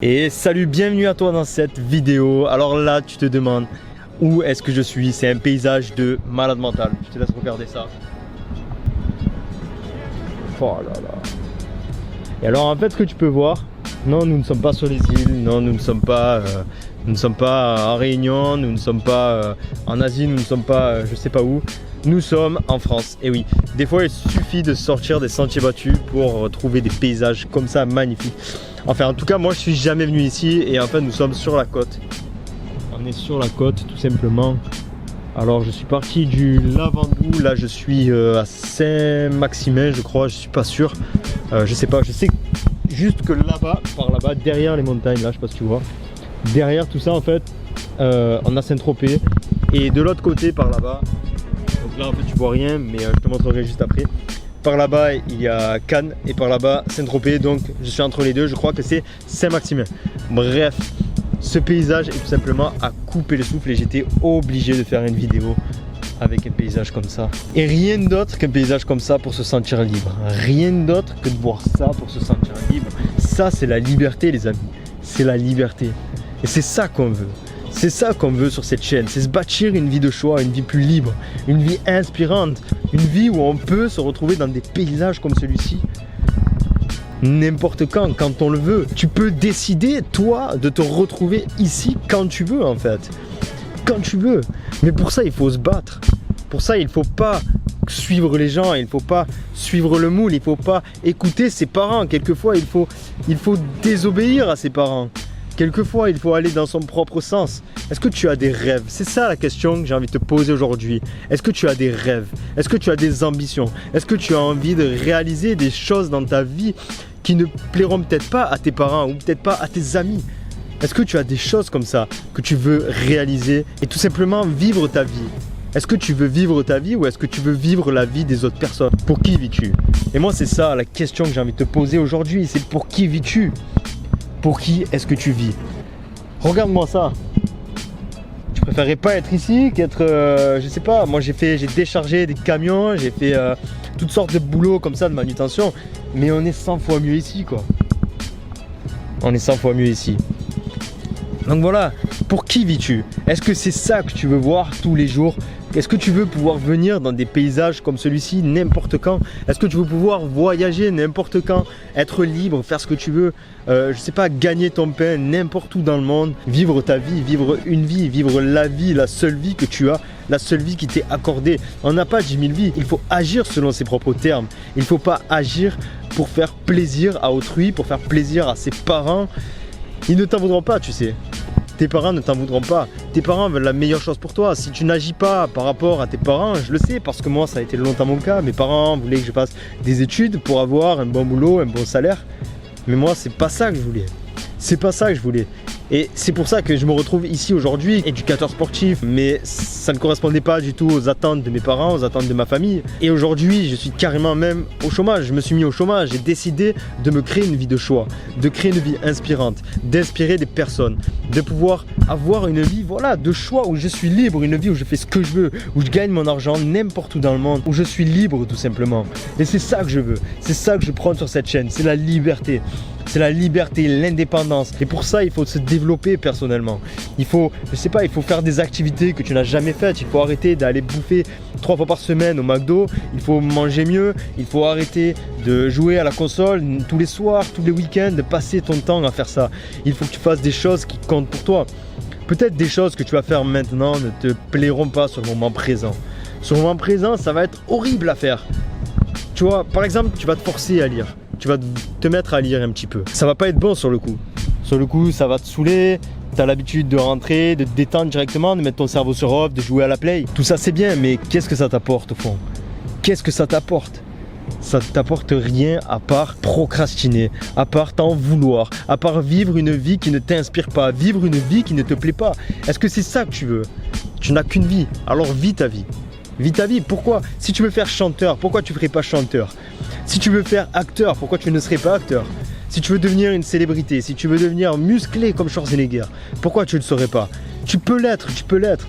Et salut, bienvenue à toi dans cette vidéo. Alors là, tu te demandes où est-ce que je suis. C'est un paysage de malade mental. Je te laisse regarder ça. Oh là là. Et alors en fait, ce que tu peux voir, non, nous ne sommes pas sur les îles. Non, nous ne sommes pas à Réunion. Nous ne sommes pas en Asie. Nous ne sommes pas je sais pas où. Nous sommes en France. Et oui, des fois il suffit de sortir des sentiers battus pour trouver des paysages comme ça magnifiques. Enfin, en tout cas, moi je suis jamais venu ici et en fait nous sommes sur la côte. On est sur la côte tout simplement. Alors je suis parti du Lavandou, là je suis à Saint-Maximin je crois, je suis pas sûr. Je sais pas, je sais juste que là-bas, par là-bas, derrière les montagnes, là je sais pas si tu vois. Derrière tout ça en fait, on a Saint-Tropez. Et de l'autre côté par là-bas, donc là en fait tu vois rien mais je te montrerai juste après. Par là-bas il y a Cannes et par là-bas Saint-Tropez, donc je suis entre les deux, je crois que c'est Saint-Maximin. Bref, ce paysage est tout simplement à couper le souffle et j'étais obligé de faire une vidéo avec un paysage comme ça. Et rien d'autre qu'un paysage comme ça pour se sentir libre. Rien d'autre que de voir ça pour se sentir libre. Ça c'est la liberté les amis, c'est la liberté. Et c'est ça qu'on veut. C'est ça qu'on veut sur cette chaîne, c'est se bâtir une vie de choix, une vie plus libre, une vie inspirante, une vie où on peut se retrouver dans des paysages comme celui-ci. N'importe quand on le veut. Tu peux décider, toi, de te retrouver ici quand tu veux en fait. Quand tu veux. Mais pour ça, il faut se battre. Pour ça, il ne faut pas suivre les gens, il ne faut pas suivre le moule, il ne faut pas écouter ses parents. Quelquefois, il faut désobéir à ses parents. Quelquefois, il faut aller dans son propre sens. Est-ce que tu as des rêves? C'est ça la question que j'ai envie de te poser aujourd'hui. Est-ce que tu as des rêves? Est-ce que tu as des ambitions? Est-ce que tu as envie de réaliser des choses dans ta vie qui ne plairont peut-être pas à tes parents ou peut-être pas à tes amis? Est-ce que tu as des choses comme ça que tu veux réaliser et tout simplement vivre ta vie? Est-ce que tu veux vivre ta vie ou est-ce que tu veux vivre la vie des autres personnes? Pour qui vis-tu? Et moi, c'est ça la question que j'ai envie de te poser aujourd'hui. C'est pour qui vis-tu? Pour qui est-ce que tu vis? Regarde-moi ça. Je préférerais pas être ici qu'être, je sais pas, moi j'ai déchargé des camions, j'ai fait toutes sortes de boulots comme ça de manutention, mais on est 100 fois mieux ici quoi. On est 100 fois mieux ici. Donc voilà, pour qui vis-tu? Est-ce que c'est ça que tu veux voir tous les jours? Est-ce que tu veux pouvoir venir dans des paysages comme celui-ci n'importe quand? Est-ce que tu veux pouvoir voyager n'importe quand? Être libre, faire ce que tu veux, je sais pas, gagner ton pain n'importe où dans le monde, vivre ta vie, vivre une vie, vivre la vie, la seule vie que tu as, la seule vie qui t'est accordée. On n'a pas 10 000 vies, il faut agir selon ses propres termes. Il ne faut pas agir pour faire plaisir à autrui, pour faire plaisir à ses parents. Ils ne t'en voudront pas, tu sais. Tes parents ne t'en voudront pas. Tes parents veulent la meilleure chose pour toi. Si tu n'agis pas par rapport à tes parents, je le sais parce que moi ça a été longtemps mon cas. Mes parents voulaient que je fasse des études pour avoir un bon boulot, un bon salaire. Mais moi c'est pas ça que je voulais. C'est pas ça que je voulais. Et c'est pour ça que je me retrouve ici aujourd'hui, éducateur sportif, mais ça ne correspondait pas du tout aux attentes de mes parents, aux attentes de ma famille. Et aujourd'hui, je suis carrément même au chômage. Je me suis mis au chômage. J'ai décidé de me créer une vie de choix, de créer une vie inspirante, d'inspirer des personnes, de pouvoir avoir une vie, voilà, de choix où je suis libre, une vie où je fais ce que je veux, où je gagne mon argent n'importe où dans le monde, où je suis libre tout simplement. Et c'est ça que je veux. C'est ça que je prends sur cette chaîne. C'est la liberté. C'est la liberté, l'indépendance. Et pour ça, il faut se développer personnellement. Il faut, je sais pas, il faut faire des activités que tu n'as jamais faites. Il faut arrêter d'aller bouffer 3 fois par semaine au McDo. Il faut manger mieux. Il faut arrêter de jouer à la console tous les soirs, tous les week-ends, de passer ton temps à faire ça. Il faut que tu fasses des choses qui comptent pour toi. Peut-être des choses que tu vas faire maintenant ne te plairont pas sur le moment présent. Sur le moment présent, ça va être horrible à faire. Tu vois, par exemple, tu vas te forcer à lire. Tu vas te mettre à lire un petit peu. Ça va pas être bon sur le coup. Sur le coup, ça va te saouler. Tu as l'habitude de rentrer, de te détendre directement, de mettre ton cerveau sur off, de jouer à la play. Tout ça, c'est bien, mais qu'est-ce que ça t'apporte au fond? Qu'est-ce que ça t'apporte? Ça ne t'apporte rien à part procrastiner, à part t'en vouloir, à part vivre une vie qui ne t'inspire pas, vivre une vie qui ne te plaît pas. Est-ce que c'est ça que tu veux? Tu n'as qu'une vie, alors vis ta vie. Vis ta vie, pourquoi? Si tu veux faire chanteur, pourquoi tu ne ferais pas chanteur? Si tu veux faire acteur, pourquoi tu ne serais pas acteur? Si tu veux devenir une célébrité, si tu veux devenir musclé comme Schwarzenegger, pourquoi tu ne le serais pas? Tu peux l'être,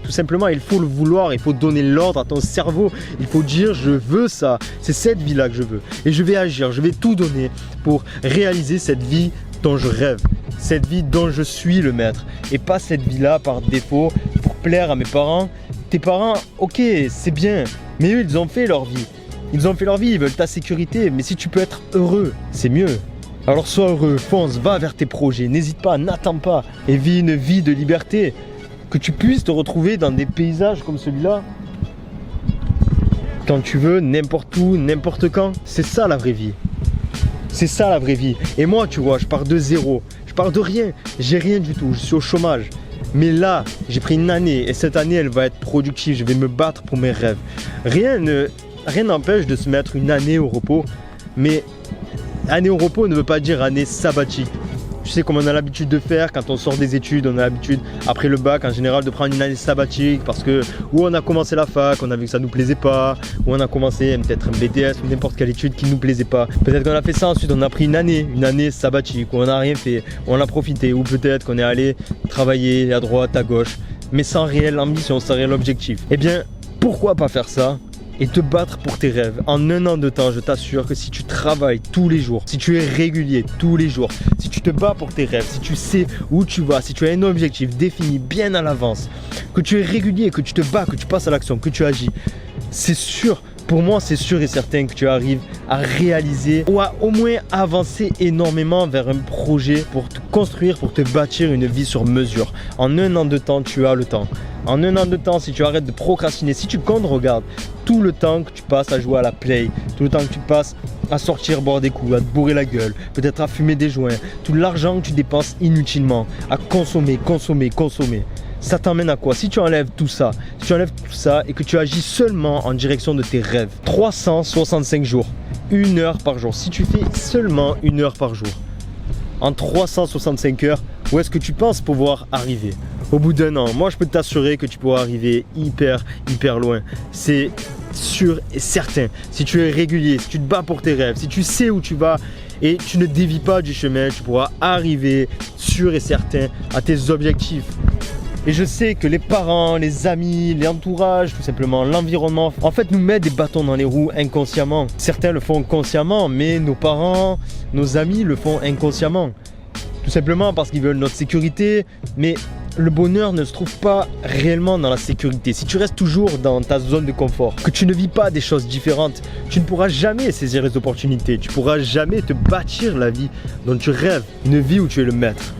tout simplement, il faut le vouloir, il faut donner l'ordre à ton cerveau, il faut dire je veux ça, c'est cette vie-là que je veux. Et je vais agir, je vais tout donner pour réaliser cette vie dont je rêve, cette vie dont je suis le maître, et pas cette vie-là par défaut pour plaire à mes parents. Tes parents, ok, c'est bien, mais eux, ils ont fait leur vie. Ils ont fait leur vie, ils veulent ta sécurité, mais si tu peux être heureux, c'est mieux. Alors sois heureux, fonce, va vers tes projets, n'hésite pas, n'attends pas, et vis une vie de liberté. Que tu puisses te retrouver dans des paysages comme celui-là, quand tu veux, n'importe où, n'importe quand. C'est ça la vraie vie. C'est ça la vraie vie. Et moi, tu vois, je pars de zéro. Je pars de rien. J'ai rien du tout. Je suis au chômage. Mais là, j'ai pris une année. Et cette année, elle va être productive. Je vais me battre pour mes rêves. Rien n'empêche de se mettre une année au repos. Mais année au repos ne veut pas dire année sabbatique. Tu sais comme on a l'habitude de faire quand on sort des études, on a l'habitude après le bac en général de prendre une année sabbatique parce que ou on a commencé la fac, on a vu que ça nous plaisait pas, ou on a commencé peut-être un BTS ou n'importe quelle étude qui nous plaisait pas. Peut-être qu'on a fait ça ensuite, on a pris une année sabbatique où on n'a rien fait, où on a profité, ou peut-être qu'on est allé travailler à droite, à gauche, mais sans réelle ambition, sans réel objectif. Eh bien, pourquoi pas faire ça et te battre pour tes rêves. En un an de temps, je t'assure que si tu travailles tous les jours, si tu es régulier tous les jours, si tu te bats pour tes rêves, si tu sais où tu vas, si tu as un objectif défini bien à l'avance, que tu es régulier, que tu te bats, que tu passes à l'action, que tu agis, c'est sûr, pour moi c'est sûr et certain que tu arrives à réaliser ou à au moins avancer énormément vers un projet pour te construire, pour te bâtir une vie sur mesure. En un an de temps, tu as le temps. En un an de temps, si tu arrêtes de procrastiner, si tu comptes, regarde, tout le temps que tu passes à jouer à la play, tout le temps que tu passes à sortir boire des coups, à te bourrer la gueule, peut-être à fumer des joints, tout l'argent que tu dépenses inutilement, à consommer, ça t'emmène à quoi? Si tu enlèves tout ça, et que tu agis seulement en direction de tes rêves, 365 jours, 1 heure par jour, si tu fais seulement 1 heure par jour, en 365 heures, où est-ce que tu penses pouvoir arriver? Au bout d'un an, moi je peux t'assurer que tu pourras arriver hyper loin. C'est sûr et certain. Si tu es régulier, si tu te bats pour tes rêves, si tu sais où tu vas et tu ne dévies pas du chemin, tu pourras arriver sûr et certain à tes objectifs. Et je sais que les parents, les amis, l'entourage, tout simplement l'environnement, en fait nous mettent des bâtons dans les roues inconsciemment. Certains le font consciemment, mais nos parents, nos amis le font inconsciemment. Tout simplement parce qu'ils veulent notre sécurité, mais le bonheur ne se trouve pas réellement dans la sécurité. Si tu restes toujours dans ta zone de confort, que tu ne vis pas des choses différentes, tu ne pourras jamais saisir les opportunités, tu ne pourras jamais te bâtir la vie dont tu rêves, une vie où tu es le maître.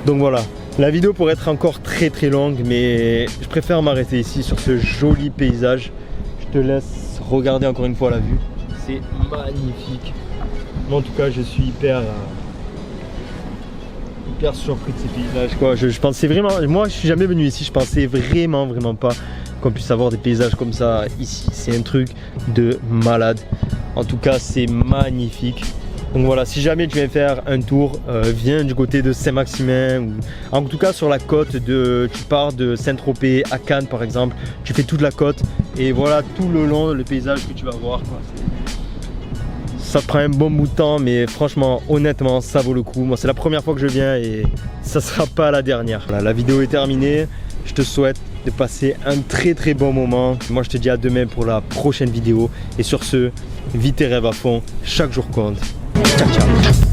Donc voilà, la vidéo pourrait être encore très longue, mais je préfère m'arrêter ici sur ce joli paysage. Je te laisse regarder encore une fois la vue, c'est magnifique. Moi en tout cas je suis hyper surpris de ces paysages quoi. Je pensais vraiment, moi je suis jamais venu ici, je pensais vraiment pas qu'on puisse avoir des paysages comme ça ici. C'est un truc de malade. En tout cas c'est magnifique. Donc voilà, si jamais tu viens faire un tour, viens du côté de Saint-Maximin ou en tout cas sur la côte de, tu pars de Saint-Tropez à Cannes par exemple, tu fais toute la côte et voilà tout le long le paysage que tu vas voir quoi. Ça prend un bon bout de temps, mais franchement, honnêtement, ça vaut le coup. Moi, c'est la première fois que je viens et ça sera pas la dernière. Voilà, la vidéo est terminée. Je te souhaite de passer un très bon moment. Moi, je te dis à demain pour la prochaine vidéo. Et sur ce, vis tes rêves à fond. Chaque jour compte. Ciao.